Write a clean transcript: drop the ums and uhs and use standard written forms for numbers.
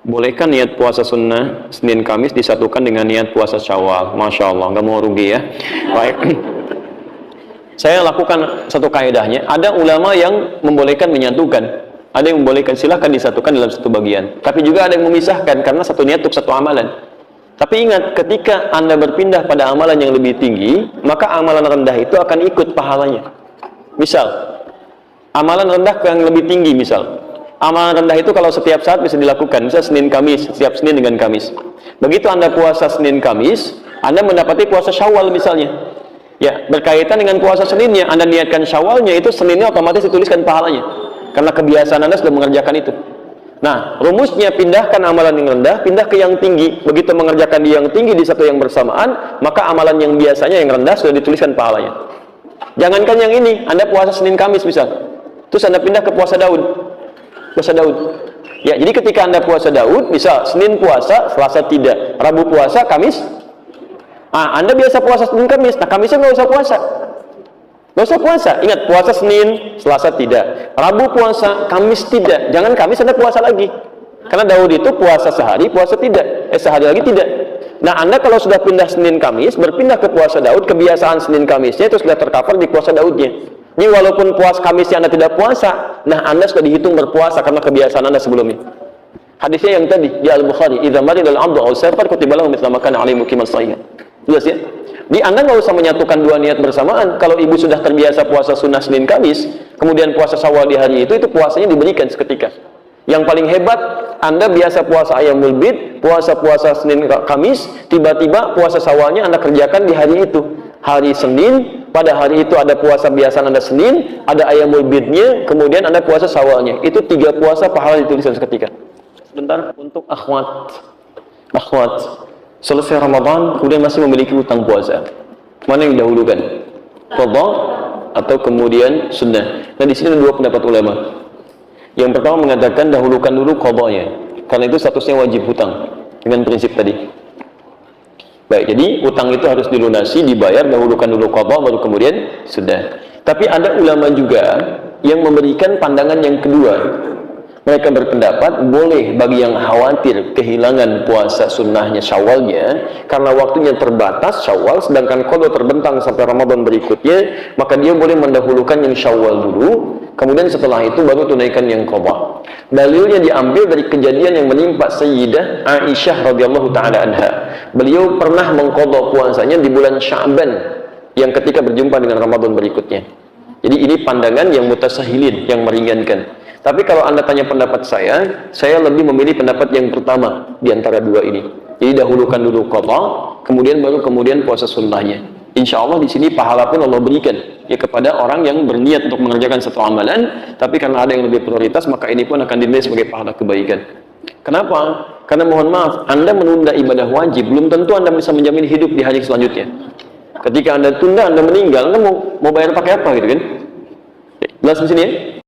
Bolehkah niat puasa sunnah Senin Kamis disatukan dengan niat puasa Syawal? Masya Allah, nggak mau rugi ya. Baik. Saya lakukan satu kaidahnya. Ada ulama yang membolehkan menyatukan, ada yang membolehkan silahkan disatukan dalam satu bagian. Tapi juga ada yang memisahkan karena satu niat untuk satu amalan. Tapi ingat, ketika Anda berpindah pada amalan yang lebih tinggi, maka amalan rendah itu akan ikut pahalanya. Misal, amalan rendah yang lebih tinggi, misal amalan rendah itu kalau setiap saat bisa dilakukan, misal Senin Kamis, setiap Senin dengan Kamis. Begitu Anda puasa Senin Kamis, Anda mendapati puasa Syawal misalnya. Ya, berkaitan dengan puasa Seninnya, Anda niatkan Syawalnya, itu Seninnya otomatis dituliskan pahalanya. Karena kebiasaan Anda sudah mengerjakan itu. Nah, rumusnya pindahkan amalan yang rendah, pindah ke yang tinggi. Begitu mengerjakan di yang tinggi di satu yang bersamaan, maka amalan yang biasanya yang rendah sudah dituliskan pahalanya. Jangankan yang ini, Anda puasa Senin Kamis misal, terus Anda pindah ke puasa Daud. Puasa Daud. Ya, jadi ketika Anda puasa Daud, misal Senin puasa, Selasa tidak, Rabu puasa, Kamis. Anda biasa puasa Senin Kamis, nah Kamisnya nggak usah puasa. Nggak usah puasa. Ingat, puasa Senin, Selasa tidak, Rabu puasa, Kamis tidak. Jangan Kamis Anda puasa lagi. Karena Daud itu puasa sehari, puasa tidak. Sehari lagi tidak. Nah, Anda kalau sudah pindah Senin Kamis, berpindah ke puasa Daud, kebiasaan Senin Kamisnya itu sudah tercover di puasa Daudnya. Jadi walaupun puasa Kamisnya Anda tidak puasa, nah Anda sudah dihitung berpuasa karena kebiasaan Anda sebelumnya. Hadisnya yang tadi di Al-Bukhari, "Idza marida al-'abdu aw safar kutiba lahu mithla ma kana 'alaihi muqiman shahih." Jelas ya? Di Anda nggak usah menyatukan dua niat bersamaan. Kalau ibu sudah terbiasa puasa sunnah Senin Kamis, kemudian puasa Syawal di hari itu puasanya diberikan seketika. Yang paling hebat, Anda biasa puasa Ayyamul Bid, puasa Senin Kamis, tiba-tiba puasa Syawalnya Anda kerjakan di hari itu. Hari Senin, pada hari itu ada puasa biasa Anda Senin, ada Ayyamul Bidnya, kemudian Anda puasa Syawalnya. Itu 3 puasa pahala dituliskan seketika. Sebentar, untuk akhwat. Selesai Ramadan, kemudian masih memiliki hutang puasa. Mana yang didahulukan? Qadha atau kemudian sunnah? Nah, di sini ada 2 pendapat ulama. Yang pertama mengatakan dahulukan dulu qadhanya, karena itu statusnya wajib hutang dengan prinsip tadi. Baik, jadi hutang itu harus dilunasi, dibayar, dahulukan dulu qadha, baru kemudian sunnah. Tapi ada ulama juga yang memberikan pandangan yang kedua. Mereka berpendapat boleh bagi yang khawatir kehilangan puasa sunnahnya Syawalnya karena waktunya terbatas Syawal, sedangkan qadha terbentang sampai Ramadan berikutnya, maka dia boleh mendahulukan yang Syawal dulu, kemudian setelah itu baru tunaikan yang qadha. Dalilnya diambil dari kejadian yang menimpa Sayyidah Aisyah radhiyallahu taala anha. Beliau pernah mengqadha puasanya di bulan Sya'ban yang ketika berjumpa dengan Ramadan berikutnya. Jadi ini pandangan yang mutasahilin, yang meringankan. Tapi kalau Anda tanya pendapat saya lebih memilih pendapat yang pertama di antara dua ini. Jadi dahulukan dulu qadha, kemudian puasa sunnahnya. Insya Allah di sini pahala pun Allah berikan ya kepada orang yang berniat untuk mengerjakan satu amalan, tapi karena ada yang lebih prioritas, maka ini pun akan dinilai sebagai pahala kebaikan. Kenapa? Karena mohon maaf, Anda menunda ibadah wajib, belum tentu Anda bisa menjamin hidup di hari selanjutnya. Ketika Anda tunda, Anda meninggal, Anda mau bayar pakai apa gitu kan? Jelas di sini ya?